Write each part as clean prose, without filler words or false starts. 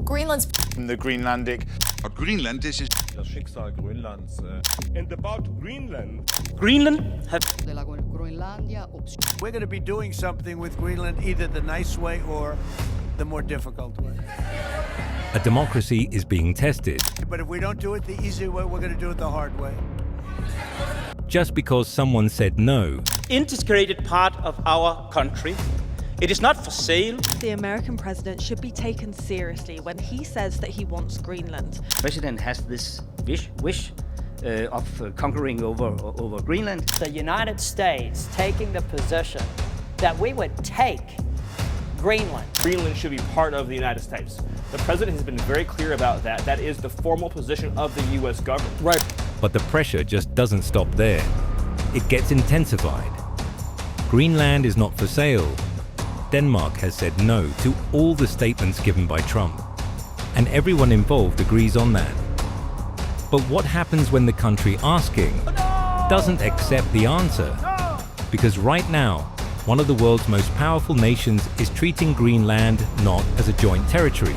Greenland's the Greenlandic. Greenland is Das Schicksal Grönlands. And about Greenland. Greenland have We're going to be doing something with Greenland, either the nice way or the more difficult way. A democracy is being tested. But if we don't do it the easy way, we're going to do it the hard way. Just because someone said no, integrated part of our country. It is not for sale. The American president should be taken seriously when he says that he wants Greenland. The president has this wish of conquering over Greenland. The United States taking the position that we would take Greenland. Greenland should be part of the United States. The president has been very clear about that. That is the formal position of the U.S. government. Right. But the pressure just doesn't stop there. It gets intensified. Greenland is not for sale. Denmark has said no to all the statements given by Trump, and everyone involved agrees on that. But what happens when the country asking doesn't accept the answer? Because right now, one of the world's most powerful nations is treating Greenland not as a joint territory,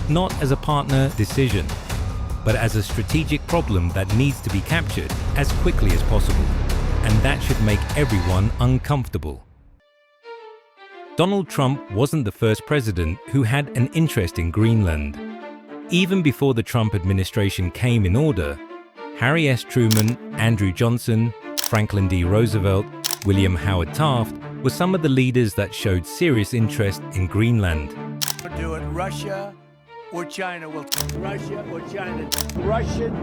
not as a partner decision, but as a strategic problem that needs to be captured as quickly as possible. And that should make everyone uncomfortable. Donald Trump wasn't the first president who had an interest in Greenland. Even before the Trump administration came in order, Harry S. Truman, Andrew Johnson, Franklin D. Roosevelt, William Howard Taft were some of the leaders that showed serious interest in Greenland. We'll do it. Russia or China will. Russia or China. Russian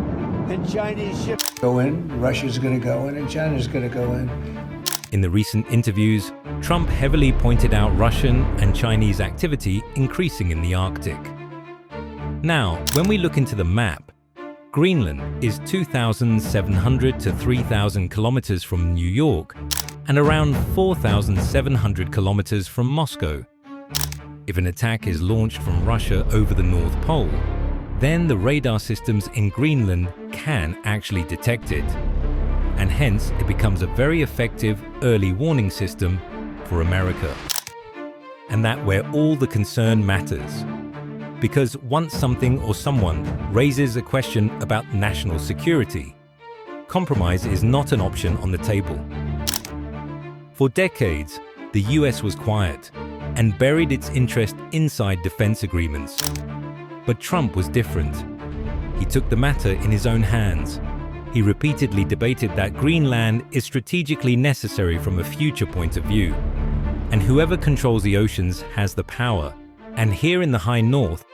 and Chinese ships go in. Russia's going to go in and China's going to go in. In the recent interviews, Trump heavily pointed out Russian and Chinese activity increasing in the Arctic. Now, when we look into the map, Greenland is 2,700 to 3,000 kilometers from New York and around 4,700 kilometers from Moscow. If an attack is launched from Russia over the North Pole, then the radar systems in Greenland can actually detect it. And hence it becomes a very effective early warning system for America. And that's where all the concern matters. Because once something or someone raises a question about national security, compromise is not an option on the table. For decades, the US was quiet and buried its interest inside defense agreements. But Trump was different. He took the matter in his own hands. He repeatedly debated that Greenland is strategically necessary from a future point of view, and whoever controls the oceans has the power. And here in the high north,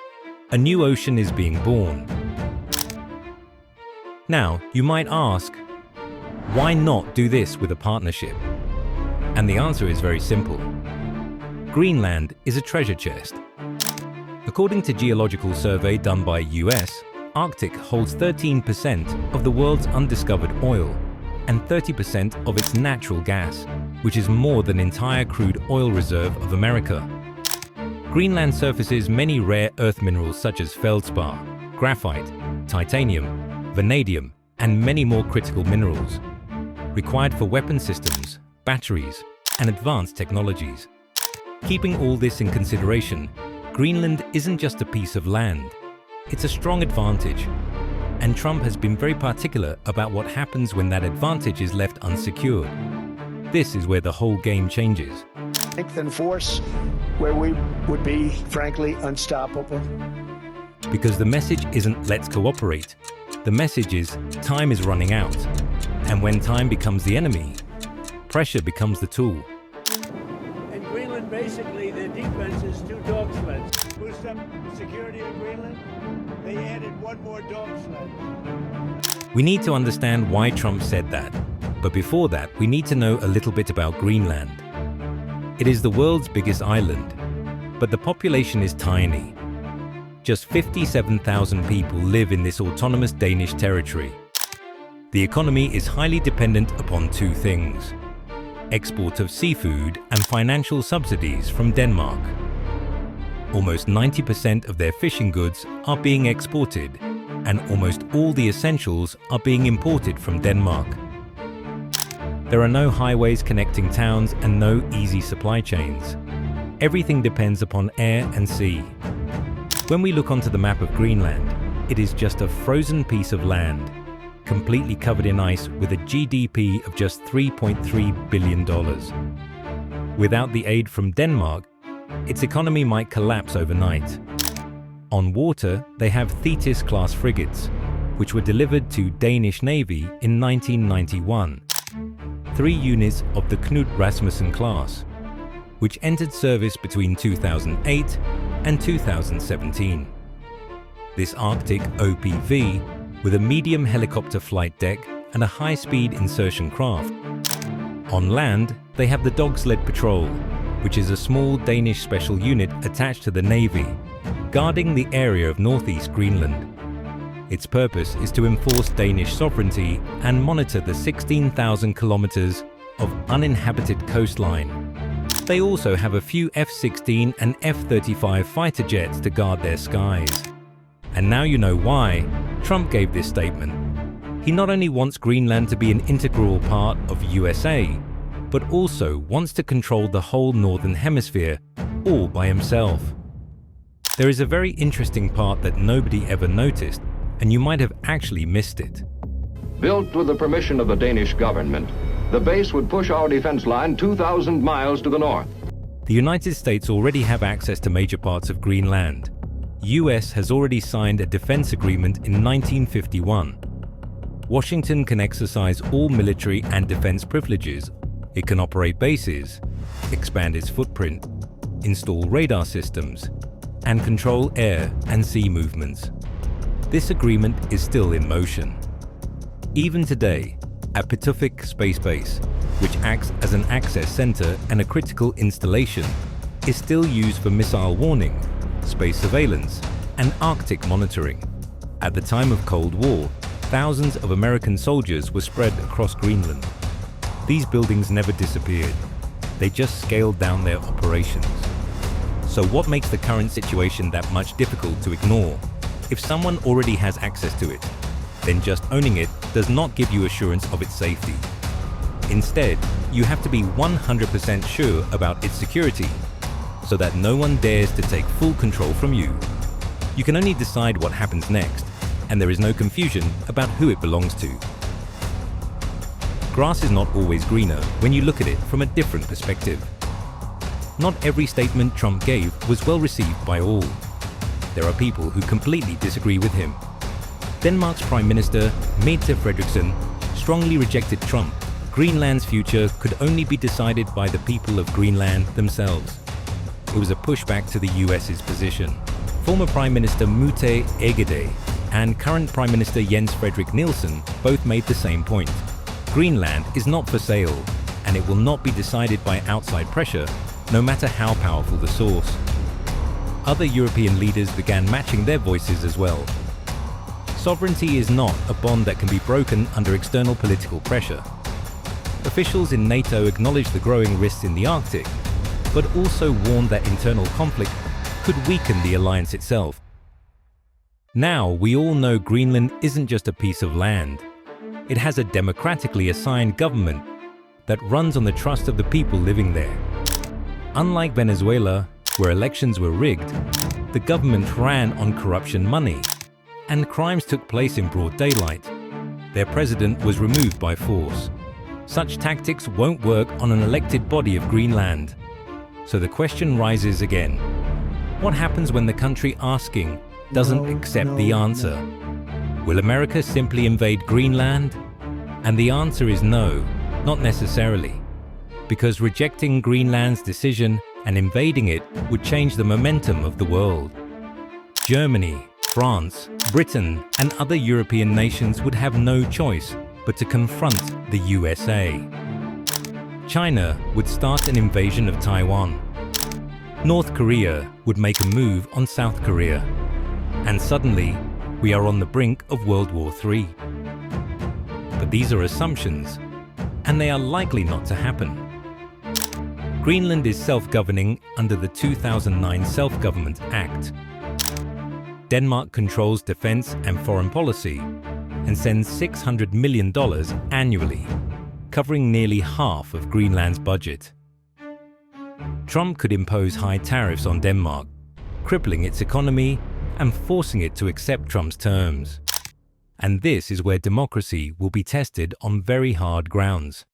a new ocean is being born. Now, you might ask, why not do this with a partnership? And the answer is very simple. Greenland is a treasure chest. According to a geological survey done by US, Arctic holds 13% of the world's undiscovered oil and 30% of its natural gas, which is more than the entire crude oil reserve of America. Greenland surfaces many rare earth minerals such as feldspar, graphite, titanium, vanadium, and many more critical minerals, required for weapon systems, batteries, and advanced technologies. Keeping all this in consideration, Greenland isn't just a piece of land. It's a strong advantage, and Trump has been very particular about what happens when that advantage is left unsecured. This is where the whole game changes. Strength and force, where we would be, frankly, unstoppable. Because the message isn't let's cooperate. The message is time is running out. And when time becomes the enemy, pressure becomes the tool. In Greenland, basically, their defense is 2 dog sleds. Boost up security in Greenland. They added 1 more dog sled. We need to understand why Trump said that. But before that, we need to know a little bit about Greenland. It is the world's biggest island, but the population is tiny. Just 57,000 people live in this autonomous Danish territory. The economy is highly dependent upon 2 things: export of seafood and financial subsidies from Denmark. Almost 90% of their fishing goods are being exported, and almost all the essentials are being imported from Denmark. There are no highways connecting towns and no easy supply chains. Everything depends upon air and sea. When we look onto the map of Greenland, it is just a frozen piece of land, completely covered in ice with a GDP of just $3.3 billion. Without the aid from Denmark, its economy might collapse overnight. On water, they have Thetis-class frigates, which were delivered to Danish Navy in 1991. 3 units of the Knud Rasmussen class, which entered service between 2008 and 2017. This Arctic OPV, with a medium helicopter flight deck and a high-speed insertion craft. On land, they have the Dog Sled Patrol, which is a small Danish special unit attached to the Navy, guarding the area of northeast Greenland. Its purpose is to enforce Danish sovereignty and monitor the 16,000 kilometers of uninhabited coastline. They also have a few F-16 and F-35 fighter jets to guard their skies. And now you know why Trump gave this statement. He not only wants Greenland to be an integral part of USA, but also wants to control the whole Northern Hemisphere all by himself. There is a very interesting part that nobody ever noticed, and you might have actually missed it. Built with the permission of the Danish government, the base would push our defense line 2,000 miles to the north. The United States already have access to major parts of Greenland. US has already signed a defense agreement in 1951. Washington can exercise all military and defense privileges. It can operate bases, expand its footprint, install radar systems, and control air and sea movements. This agreement is still in motion. Even today, at Pituffik Space Base, which acts as an access center and a critical installation, is still used for missile warning, space surveillance, and Arctic monitoring. At the time of Cold War, thousands of American soldiers were spread across Greenland. These buildings never disappeared. They just scaled down their operations. So what makes the current situation that much difficult to ignore? If someone already has access to it, then just owning it does not give you assurance of its safety. Instead, you have to be 100% sure about its security, so that no one dares to take full control from you. You can only decide what happens next, and there is no confusion about who it belongs to. Grass is not always greener when you look at it from a different perspective. Not every statement Trump gave was well received by all. There are people who completely disagree with him. Denmark's Prime Minister, Mette Frederiksen, strongly rejected Trump. Greenland's future could only be decided by the people of Greenland themselves. It was a pushback to the US's position. Former Prime Minister Mette Egede and current Prime Minister Jens Frederik Nielsen both made the same point. Greenland is not for sale, and it will not be decided by outside pressure, no matter how powerful the source. Other European leaders began matching their voices as well. Sovereignty is not a bond that can be broken under external political pressure. Officials in NATO acknowledge the growing risks in the Arctic, but also warned that internal conflict could weaken the alliance itself. Now we all know Greenland isn't just a piece of land. It has a democratically assigned government that runs on the trust of the people living there. Unlike Venezuela, where elections were rigged, the government ran on corruption money, and crimes took place in broad daylight. Their president was removed by force. Such tactics won't work on an elected body of Greenland. So the question rises again. What happens when the country asking doesn't accept the answer? Will America simply invade Greenland? And the answer is no, not necessarily. Because rejecting Greenland's decision and invading it would change the momentum of the world. Germany, France, Britain, and other European nations would have no choice but to confront the USA. China would start an invasion of Taiwan. North Korea would make a move on South Korea. And suddenly, we are on the brink of World War III. But these are assumptions, and they are likely not to happen. Greenland is self-governing under the 2009 Self-Government Act. Denmark controls defense and foreign policy and sends $600 million annually, covering nearly half of Greenland's budget. Trump could impose high tariffs on Denmark, crippling its economy and forcing it to accept Trump's terms. And this is where democracy will be tested on very hard grounds.